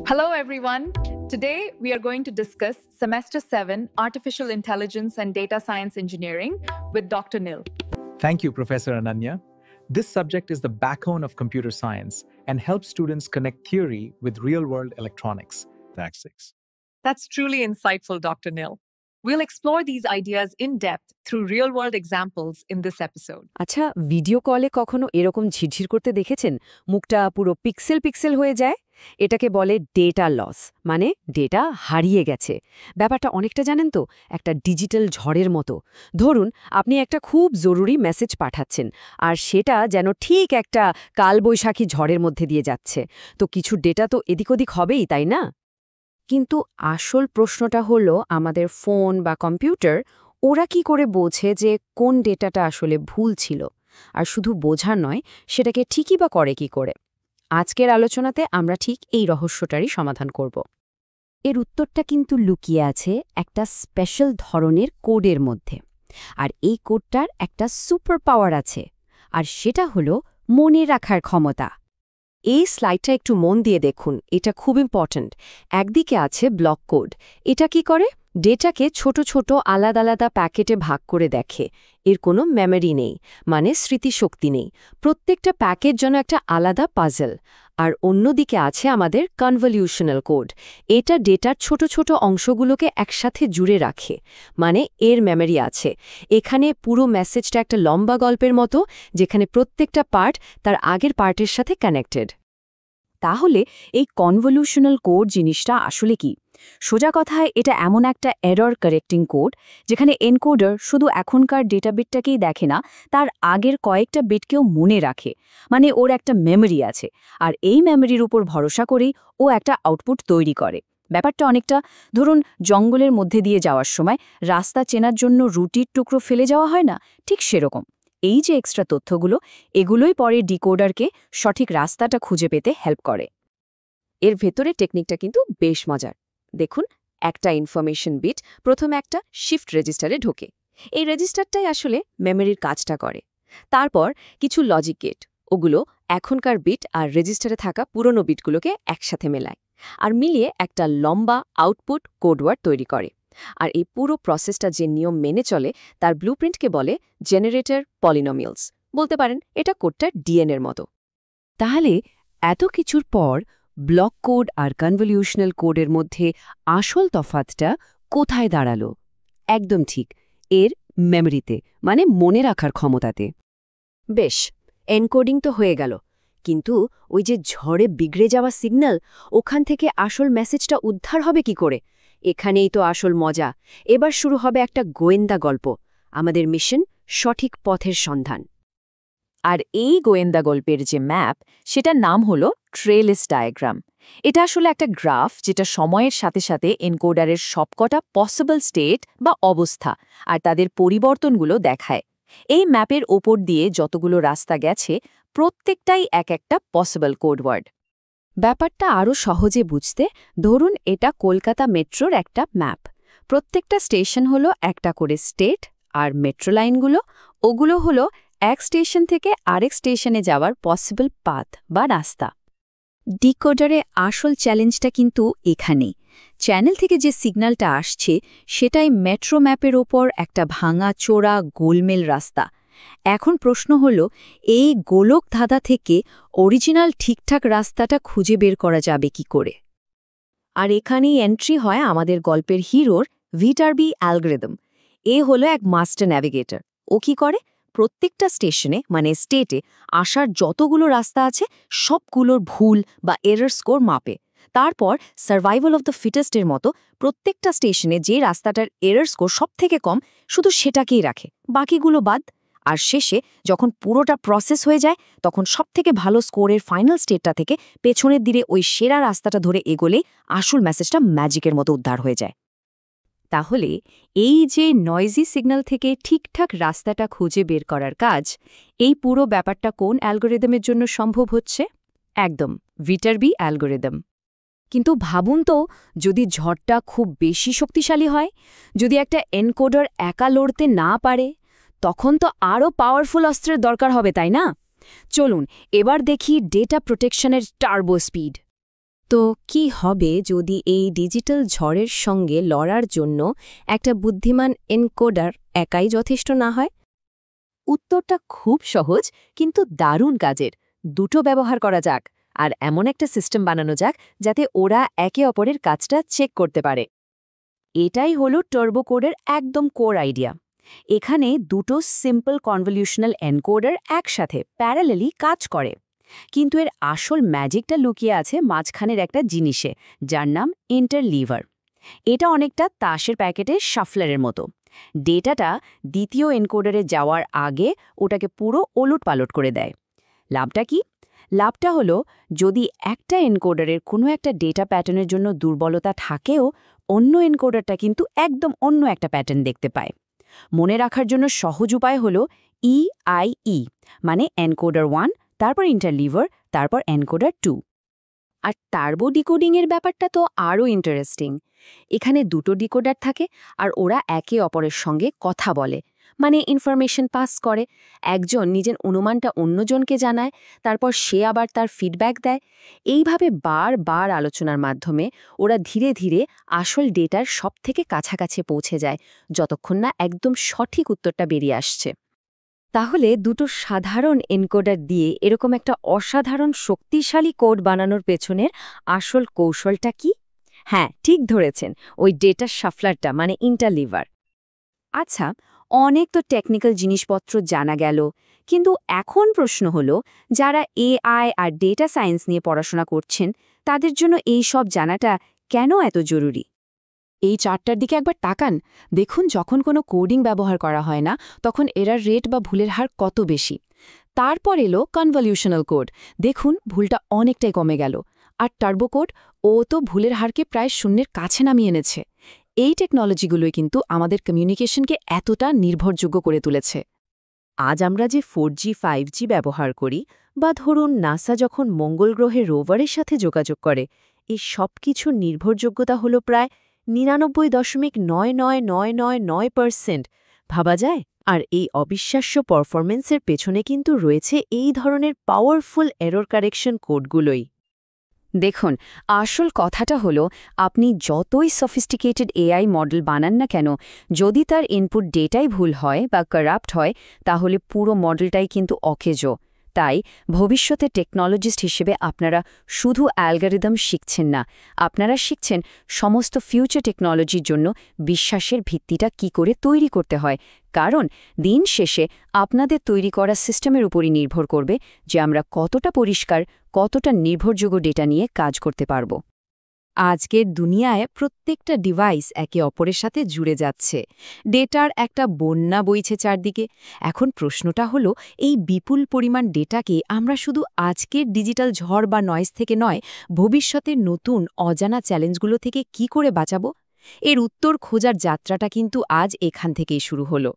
Hello, everyone. Today, we are going to discuss Semester 7 Artificial Intelligence and Data Science Engineering with Dr. Nil. Thank you, Professor Ananya. This subject is the backbone of computer science and helps students connect theory with real-world electronics. Tactics. That's truly insightful, Dr. Nil. We'll explore these ideas in depth through real-world examples in this episode. আচ্ছা, video কলে কখনো এরকম ঝিরঝির করতে দেখেছেন? মুখটা পুরো pixel pixel হয়ে যায়? এটাকে বলে ডেটা লস, মানে ডেটা হারিয়ে গেছে। ব্যাপারটা অনেকটা জানেন তো, একটা ডিজিটাল ঝড়ের মতো। ধরুন, আপনি একটা খুব জরুরি মেসেজ পাঠাচ্ছেন, আর সেটা যেন ঠিক একটা কালবৈশাখী ঝড়ের মধ্যে দিয়ে যাচ্ছে। তো কিছু ডেটা তো এদিক ওদিক হবেই, তাই না? কিন্তু আসল প্রশ্নটা হলো, আমাদের ফোন বা কম্পিউটার ওরা কি করে বোঝে যে কোন ডেটাটা আসলে ভুল ছিল? আর শুধু বোঝার নয়, সেটাকে ঠিকই বা করে কি করে? আজকের আলোচনাতে আমরা ঠিক এই রহস্যটারই সমাধান করব। এর উত্তরটা কিন্তু লুকিয়ে আছে একটা স্পেশাল ধরনের কোডের মধ্যে। আর এই কোডটার একটা সুপার পাওয়ার আছে, আর সেটা হলো মনে রাখার ক্ষমতা। এই স্লাইডটা একটু মন দিয়ে দেখুন, এটা খুব ইম্পর্ট্যান্ট। একদিকে আছে ব্লক কোড। এটা কি করে? ডেটাকে ছোট ছোট আলাদা আলাদা প্যাকেটে ভাগ করে দেখে। এর কোনো মেমোরি নেই, মানে স্মৃতিশক্তি নেই। প্রত্যেকটা প্যাকেট যেন একটা আলাদা পাজল। আর অন্যদিকে আছে আমাদের কনভলিউশনাল কোড। এটা ডেটার ছোট ছোট অংশগুলোকে একসাথে জুড়ে রাখে, মানে এর মেমোরি আছে। এখানে পুরো মেসেজটা একটা লম্বা গল্পের মতো, যেখানে প্রত্যেকটা পার্ট তার আগের পার্টের সাথে কানেক্টেড। তাহলে এই কনভলিউশনাল কোড জিনিসটা আসলে কি? সোজা কথায় এটা এমন একটা এরর কারেক্টিং কোড, যেখানে এনকোডার শুধু এখনকার ডেটা বিটটাকেই দেখে না, তার আগের কয়েকটা বিটকেও মনে রাখে। মানে ওর একটা মেমোরি আছে, আর এই মেমোরির উপর ভরসা করেই ও একটা আউটপুট তৈরি করে। ব্যাপারটা অনেকটা, ধরুন জঙ্গলের মধ্যে দিয়ে যাওয়ার সময় রাস্তা চেনার জন্য রুটির টুকরো ফেলে যাওয়া হয় না, ঠিক সেরকম। এই যে এক্সট্রা তথ্যগুলো, এগুলোই পরে ডিকোডারকে সঠিক রাস্তাটা খুঁজে পেতে হেল্প করে। এর ভেতরে টেকনিকটা কিন্তু বেশ মজার। দেখুন, একটা ইনফরমেশন বিট প্রথমে একটা শিফট রেজিস্টারে ঢোকে। এই রেজিস্টারটাই আসলে মেমোরির কাজটা করে। তারপর কিছু লজিক গেট, ওগুলো এখনকার বিট আর রেজিস্টারে থাকা পুরনো বিটগুলোকে একসাথে মেলায়, আর মিলিয়ে একটা লম্বা আউটপুট কোডওয়ার্ড তৈরি করে। আর এই পুরো প্রসেসটা যে নিয়ম মেনে চলে, তার ব্লুপ্রিন্টকে বলে জেনারেটর পলিনোমিয়ালস। বলতে পারেন এটা কোডটা ডিএনএর মতো। তাহলে এত কিছুর পর ব্লক কোড আর কনভলিউশনাল কোডের মধ্যে আসল তফাৎটা কোথায় দাঁড়ালো? একদম ঠিক, এর মেমোরিতে, মানে মনে রাখার ক্ষমতাতে। বেশ, এনকোডিং তো হয়ে গেল, কিন্তু ওই যে ঝড়ে বিগড়ে যাওয়া সিগন্যাল, ওখান থেকে আসল মেসেজটা উদ্ধার হবে কি করে? এখানেই তো আসল মজা। এবার শুরু হবে একটা গোয়েন্দা গল্প, আমাদের মিশন সঠিক পথের সন্ধান। আর এই গোয়েন্দা গল্পের যে ম্যাপ, সেটার নাম হলো ট্রেলিস ডায়াগ্রাম। এটা আসলে একটা গ্রাফ, যেটা সময়ের সাথে সাথে এনকোডারের সবকটা পসিবল স্টেট বা অবস্থা আর তাদের পরিবর্তনগুলো দেখায়। এই ম্যাপের ওপর দিয়ে যতগুলো রাস্তা গেছে, প্রত্যেকটাই এক একটা পসিবল কোডওয়ার্ড। ব্যাপারটা আরও সহজে বুঝতে ধরুন এটা কলকাতা মেট্রোর একটা ম্যাপ। প্রত্যেকটা স্টেশন হলো একটা করে স্টেট, আর মেট্রো লাইনগুলো, ওগুলো হলো এক স্টেশন থেকে আরেক স্টেশনে যাওয়ার পসিবল পাথ বা রাস্তা। ডিকোডারে আসল চ্যালেঞ্জটা কিন্তু এখানেই। চ্যানেল থেকে যে সিগন্যালটা আসছে, সেটাই মেট্রো ম্যাপের ওপর একটা ভাঙা চোরা গোলমেল রাস্তা। এখন প্রশ্ন হল, এই গোলক ধাঁধা থেকে অরিজিনাল ঠিকঠাক রাস্তাটা খুঁজে বের করা যাবে কি করে? আর এখানেই এন্ট্রি হয় আমাদের গল্পের হিরোর ভিটারবি অ্যালগরিদম। এ হলো এক মাস্টার ন্যাভিগেটর। ও কি করে? প্রত্যেকটা স্টেশনে, মানে স্টেটে আসার যতগুলো রাস্তা আছে, সবগুলোর ভুল বা এরর স্কোর মাপে। তারপর সার্ভাইভাল অফ দ্য ফিটেস্টের মতো প্রত্যেকটা স্টেশনে যে রাস্তাটার এরর স্কোর সবথেকে কম, শুধু সেটাকেই রাখে, বাকিগুলো বাদ। আর শেষে যখন পুরোটা প্রসেস হয়ে যায়, তখন সবথেকে ভালো স্কোরের ফাইনাল স্টেটটা থেকে পেছনের দিকে ওই সেরা রাস্তাটা ধরে এগোলেই আসল মেসেজটা ম্যাজিকের মতো উদ্ধার হয়ে যায়। তাহলে এই যে নয়েজি সিগন্যাল থেকে ঠিকঠাক রাস্তাটা খুঁজে বের করার কাজ, এই পুরো ব্যাপারটা কোন অ্যালগরিদমের জন্য সম্ভব হচ্ছে? একদম ভিটারবি অ্যালগরিদম। কিন্তু ভাবুন তো, যদি ঝড়টা খুব বেশি শক্তিশালী হয়, যদি একটা এনকোডার একা লড়তে না পারে, তখন তো আরও পাওয়ারফুল অস্ত্রের দরকার হবে, তাই না? চলুন এবার দেখি ডেটা প্রোটেকশনের টার্বো স্পিড। তো কি হবে যদি এই ডিজিটাল ঝড়ের সঙ্গে লড়ার জন্য একটা বুদ্ধিমান এনকোডার একাই যথেষ্ট না হয়? উত্তরটা খুব সহজ কিন্তু দারুণ কাজের। দুটো ব্যবহার করা যাক, আর এমন একটা সিস্টেম বানানো যাক যাতে ওরা একে অপরের কাজটা চেক করতে পারে। এটাই হলো টার্বো কোডের একদম কোর আইডিয়া। এখানে দুটো সিম্পল কনভলিউশনাল এনকোডার একসাথে প্যারালেলি কাজ করে, কিন্তু এর আসল ম্যাজিকটা লুকিয়ে আছে মাঝখানের একটা জিনিসে, যার নাম ইন্টারলিভার। এটা অনেকটা তাসের প্যাকেটের শাফলারের মতো। ডেটাটা দ্বিতীয় এনকোডারে যাওয়ার আগে ওটাকে পুরো ওলটপালট করে দেয়। লাভটা কি? লাভটা হলো, যদি একটা এনকোডারের কোনো একটা ডেটা প্যাটার্নের জন্য দুর্বলতা থাকেও, অন্য এনকোডারটা কিন্তু একদম অন্য একটা প্যাটার্ন দেখতে পায়। মনে রাখার জন্য সহজ উপায় হলো EIE, মানে এনকোডার 1, তারপর ইন্টারলিভার, তারপর এনকোডার 2। আর টার্বো ডিকোডিংয়ের ব্যাপারটা তো আরও ইন্টারেস্টিং। এখানে দুটো ডিকোডার থাকে আর ওরা একে অপরের সঙ্গে কথা বলে, মানে ইনফরমেশন পাস করে। একজন নিজের অনুমানটা অন্যজনকে জানায়, তারপর সে আবার তার ফিডব্যাক দেয়। এইভাবে বারবার আলোচনার মাধ্যমে ওরা ধীরে ধীরে আসল ডেটার সবথেকে কাছাকাছি পৌঁছে যায়, যতক্ষণ না একদম সঠিক উত্তরটা বেরিয়ে আসছে। তাহলে দুটো সাধারণ এনকোডার দিয়ে এরকম একটা অসাধারণ শক্তিশালী কোড বানানোর পেছনের আসল কৌশলটা কি? হ্যাঁ, ঠিক ধরেছেন, ওই ডেটা শাফলারটা, মানে ইন্টারলিভার। আচ্ছা, অনেক তো টেকনিক্যাল জিনিসপত্র জানা গেল, কিন্তু এখন প্রশ্ন হলো, যারা AI আর ডেটা সায়েন্স নিয়ে পড়াশোনা করছেন, তাদের জন্য এই সব জানাটা কেন এত জরুরি? এই চার্টটার দিকে একবার তাকান। দেখুন, যখন কোনো কোডিং ব্যবহার করা হয় না, তখন এরার রেট বা ভুলের হার কত বেশি। তারপর এলো কনভলিউশনাল কোড। দেখুন, ভুলটা অনেকটাই কমে গেল। আর টার্বো কোড, ও তো ভুলের হারকে প্রায় শূন্যের কাছে নামিয়ে এনেছে। এই টেকনোলজিগুলোই কিন্তু আমাদের কমিউনিকেশনকে এতটা নির্ভরযোগ্য করে তুলেছে। আজ আমরা যে 4G 5G ব্যবহার করি, বা ধরুন নাসা যখন মঙ্গল গ্রহে রোভারের সাথে যোগাযোগ করে, এই সব কিছুর নির্ভরযোগ্যতা হলো প্রায় 99.99999%। ভাবা যায়? আর এই অবিশ্বাস্য পারফরমেন্সের পেছনে কিন্তু রয়েছে এই ধরনের পাওয়ারফুল এরর কারেকশন কোডগুলোই। দেখুন, আসল কথাটা হলো, আপনি যতই সফিস্টিকেটেড AI মডেল বানান না কেন, যদি তার ইনপুট ডেটাই ভুল হয় বা কারাপ্ট হয়, তাহলে পুরো মডেলটাই কিন্তু অকেজো। তাই ভবিষ্যতে টেকনোলজিস্ট হিসেবে আপনারা শুধু অ্যালগরিদম শিখছেন না, আপনারা শিখছেন সমস্ত ফিউচার টেকনোলজির জন্য বিশ্বাসের ভিত্তিটা কি করে তৈরি করতে হয়। কারণ দিন শেষে আপনাদের তৈরি করা সিস্টেমের উপরই নির্ভর করবে যে আমরা কতটা পরিষ্কার, কতটা নির্ভরযোগ্য ডেটা নিয়ে কাজ করতে পারব। আজকের দুনিয়ায় প্রত্যেকটা ডিভাইস একে অপরের সাথে জুড়ে যাচ্ছে। ডেটার একটা বন্যা বইছে চারদিকে। এখন প্রশ্নটা হলো, এই বিপুল পরিমাণ ডেটাকে আমরা শুধু আজকের ডিজিটাল ঝড় বা নয়েজ থেকে নয়, ভবিষ্যতের নতুন অজানা চ্যালেঞ্জগুলো থেকে কি করে বাঁচাবো? এর উত্তর খোঁজার যাত্রাটা কিন্তু আজ এখান থেকেই শুরু হলো।